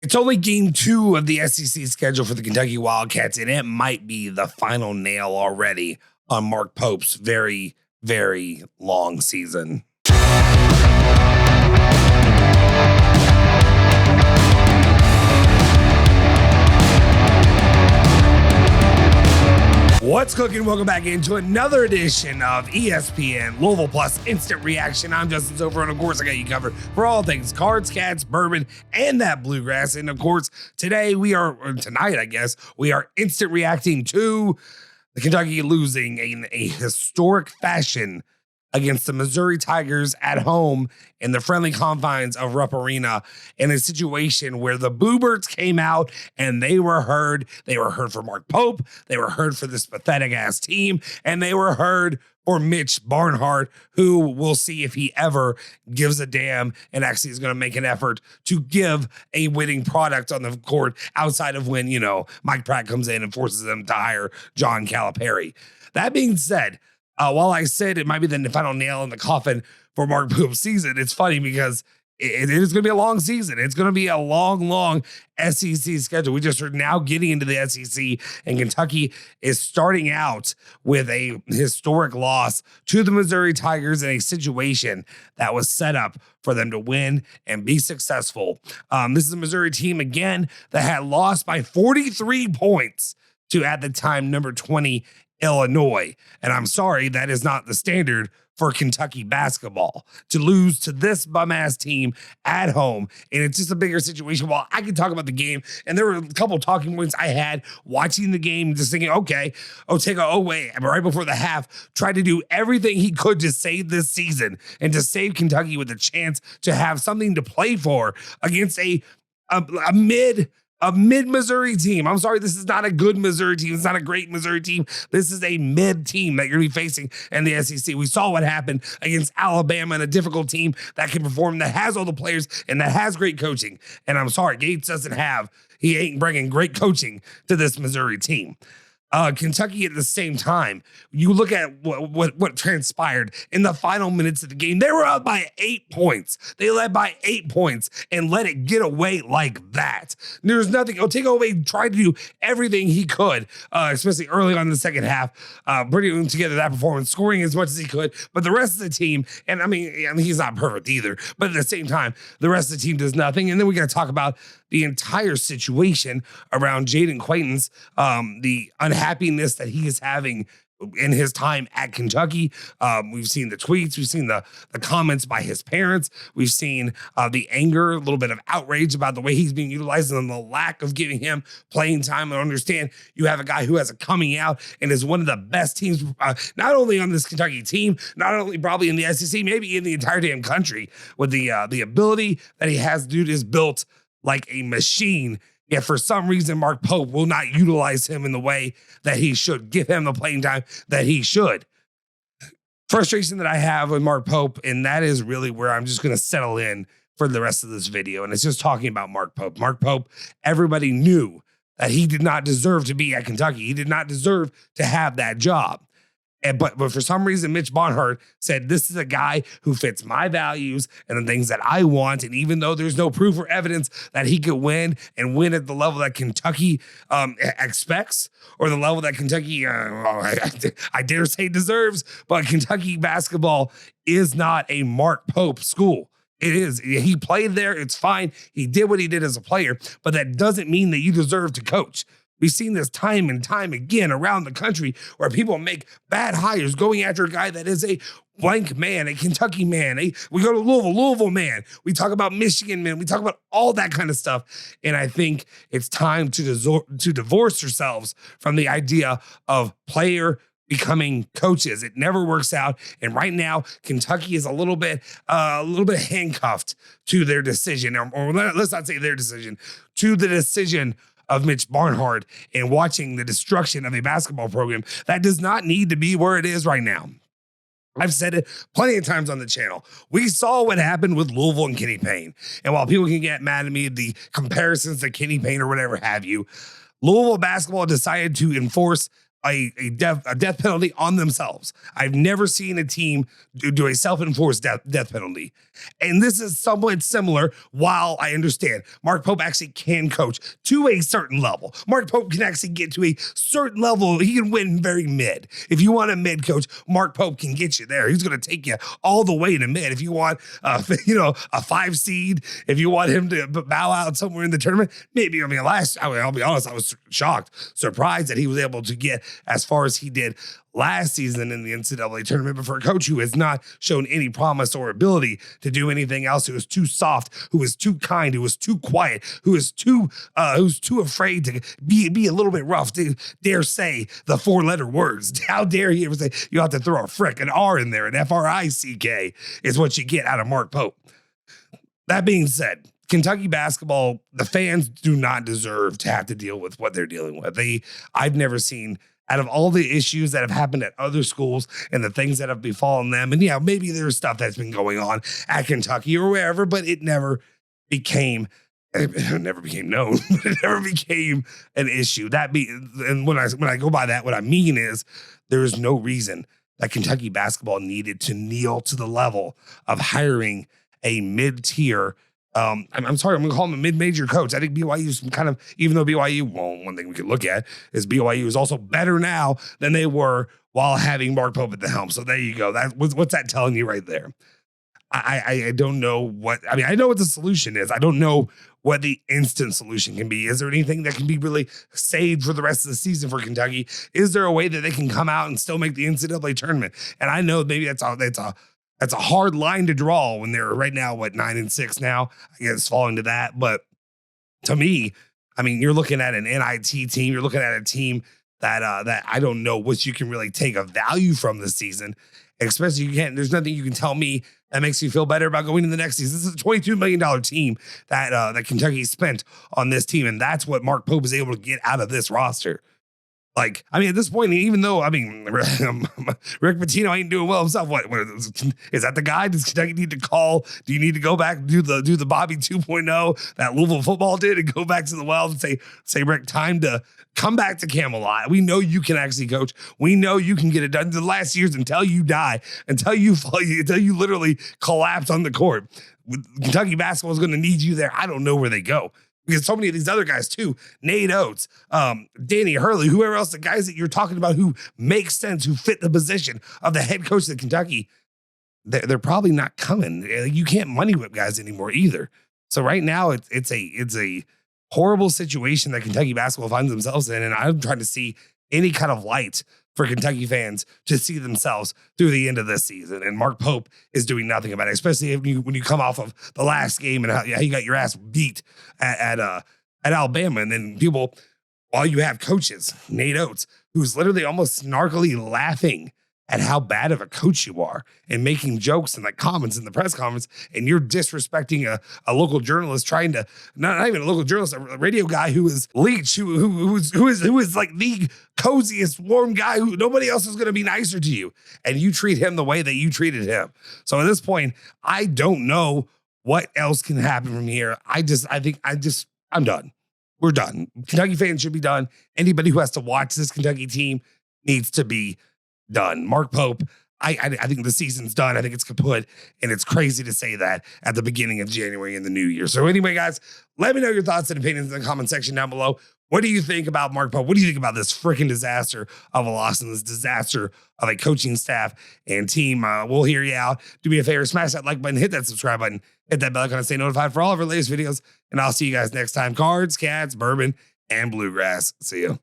It's only game 2 of the SEC schedule for the Kentucky Wildcats, and it might be the final nail already on Mark Pope's very, very long season. What's cooking? Welcome back into another edition of ESPN Louisville Plus Instant Reaction. I'm Justin Soforo, and of course, I got you covered for all things cards, cats, bourbon, and that bluegrass. And of course, tonight we are instant reacting to the Kentucky losing in a historic fashion against the Missouri Tigers at home in the friendly confines of Rupp Arena, in a situation where the Boobers came out and they were heard. They were heard for Mark Pope. They were heard for this pathetic-ass team. And they were heard for Mitch Barnhart, who we'll see if he ever gives a damn and actually is going to make an effort to give a winning product on the court outside of when, Mike Pratt comes in and forces them to hire John Calipari. That being said, while I said it might be the final nail in the coffin for Mark Pope's season, it's funny because it is going to be a long season. It's going to be a long SEC schedule. We just are now getting into the SEC, and Kentucky is starting out with a historic loss to the Missouri Tigers in a situation that was set up for them to win and be successful. This is a Missouri team, again, that had lost by 43 points to, at the time, number 20, Illinois. And I'm sorry, that is not the standard for Kentucky basketball, to lose to this bum-ass team at home. And it's just a bigger situation. While I can talk about the game, and there were a couple talking points I had watching the game, just thinking, okay, right before the half, tried to do everything he could to save this season and to save Kentucky with a chance to have something to play for against a mid-Missouri team. I'm sorry, this is not a good Missouri team. It's not a great Missouri team. This is a mid team that you're going to be facing in the SEC. We saw what happened against Alabama, and a difficult team that can perform, that has all the players, and that has great coaching. And I'm sorry, Gates he ain't bringing great coaching to this Missouri team. Kentucky, at the same time, you look at what transpired in the final minutes of the game. They were up by 8 points. They led by 8 points and let it get away like that. There's nothing. Otago tried to do everything he could, especially early on in the second half, putting together that performance, scoring as much as he could. But the rest of the team, and I mean, he's not perfect either, but at the same time, the rest of the team does nothing. And then we got to talk about the entire situation around Jaden Quayton's, the unhappiness that he is having in his time at Kentucky. We've seen the tweets. We've seen the comments by his parents. We've seen the anger, a little bit of outrage about the way he's being utilized and the lack of giving him playing time. I understand you have a guy who has a coming out and is one of the best teams, not only on this Kentucky team, not only probably in the SEC, maybe in the entire damn country, with the ability that he has. Dude is built like a machine. Yet for some reason, Mark Pope will not utilize him in the way that he should, give him the playing time that he should. Frustration that I have with Mark Pope, and that is really where I'm just going to settle in for the rest of this video. And it's just talking about Mark Pope. Mark Pope, everybody knew that he did not deserve to be at Kentucky. He did not deserve to have that job. But for some reason, Mitch Barnhart said, this is a guy who fits my values and the things that I want. And even though there's no proof or evidence that he could win and win at the level that Kentucky expects, or the level that Kentucky, I dare say, deserves, but Kentucky basketball is not a Mark Pope school. It is. He played there. It's fine. He did what he did as a player, but that doesn't mean that you deserve to coach. We've seen this time and time again around the country where people make bad hires going after a guy that is a blank man, a Kentucky man. We go to Louisville man. We talk about Michigan man. We talk about all that kind of stuff. And I think it's time to divorce yourselves from the idea of player becoming coaches. It never works out. And right now, Kentucky is a little bit handcuffed to their decision, or let's not say their decision, to the decision of Mitch Barnhart, and watching the destruction of a basketball program that does not need to be where it is right now. I've said it plenty of times on the channel. We saw what happened with Louisville and Kenny Payne. And while people can get mad at me, the comparisons to Kenny Payne or whatever have you, Louisville basketball decided to enforce a death penalty on themselves. I've never seen a team do a self-enforced death penalty. And this is somewhat similar, while I understand Mark Pope actually can coach to a certain level. Mark Pope can actually get to a certain level. He can win very mid. If you want a mid coach, Mark Pope can get you there. He's going to take you all the way to mid. If you want, a 5 seed, if you want him to bow out somewhere in the tournament, maybe. I'll be honest, I was shocked, surprised that he was able to get as far as he did last season in the NCAA tournament. But for a coach who has not shown any promise or ability to do anything else, who is too soft, who is too kind, who is too quiet, who's too afraid to be a little bit rough, to dare say the 4-letter words. How dare he ever say you have to throw a frick, an R in there, an FRICK is what you get out of Mark Pope. That being said, Kentucky basketball, the fans do not deserve to have to deal with what they're dealing with. I've never seen, out of all the issues that have happened at other schools and the things that have befallen them, and yeah, maybe there's stuff that's been going on at Kentucky or wherever, but it never became known. It never became an issue. And when I go by that, what I mean is there is no reason that Kentucky basketball needed to kneel to the level of hiring a mid-tier. I'm sorry, I'm going to call him a mid-major coach. I think BYU's kind of, even though BYU, one thing we could look at is BYU is also better now than they were while having Mark Pope at the helm. So there you go. What's that telling you right there? I don't know I know what the solution is. I don't know what the instant solution can be. Is there anything that can be really saved for the rest of the season for Kentucky? Is there a way that they can come out and still make the NCAA tournament? And I know maybe that's a hard line to draw when they're right now, 9-6 now. I guess falling to that. But to me, you're looking at an NIT team. You're looking at a team that I don't know what you can really take a value from this season. Especially there's nothing you can tell me that makes you feel better about going to the next season. This is a $22 million team that Kentucky spent on this team. And that's what Mark Pope is able to get out of this roster. At this point, even though, Rick Pitino ain't doing well himself, what is that the guy? Does Kentucky need to call? Do you need to go back and do the Bobby 2.0 that Louisville football did and go back to the Wild and say, Rick, time to come back to Camelot. We know you can actually coach. We know you can get it done. The last years until you die, until you fall, until you literally collapse on the court. Kentucky basketball is going to need you there. I don't know where they go. Because so many of these other guys too, Nate Oates, Danny Hurley, whoever else, the guys that you're talking about who make sense, who fit the position of the head coach of Kentucky, they're probably not coming. You can't money whip guys anymore either. So right now it's a horrible situation that Kentucky basketball finds themselves in, and I'm trying to see any kind of light for Kentucky fans to see themselves through the end of this season. And Mark Pope is doing nothing about it, especially when you come off of the last game and how you got your ass beat at Alabama. And then while you have coaches, Nate Oates, who's literally almost snarkily laughing at how bad of a coach you are and making jokes and comments in the press conference, and you're disrespecting a local journalist, trying to not even a local journalist, a radio guy who is Leach, who is like the coziest, warm guy who nobody else is going to be nicer to you, and you treat him the way that you treated him. So at this point, I don't know what else can happen from here. I'm done. We're done. Kentucky fans should be done. Anybody who has to watch this Kentucky team needs to be done. Mark Pope, I think the season's done. I think it's kaput, and it's crazy to say that at the beginning of January in the new year. So anyway, guys, let me know your thoughts and opinions in the comment section down below. What do you think about Mark Pope? What do you think about this freaking disaster of a loss and this disaster of a coaching staff and team? We'll hear you out. Do me a favor, smash that like button, hit that subscribe button, hit that bell icon to stay notified for all of our latest videos, and I'll see you guys next time. Cards, Cats, Bourbon, and Bluegrass. See you.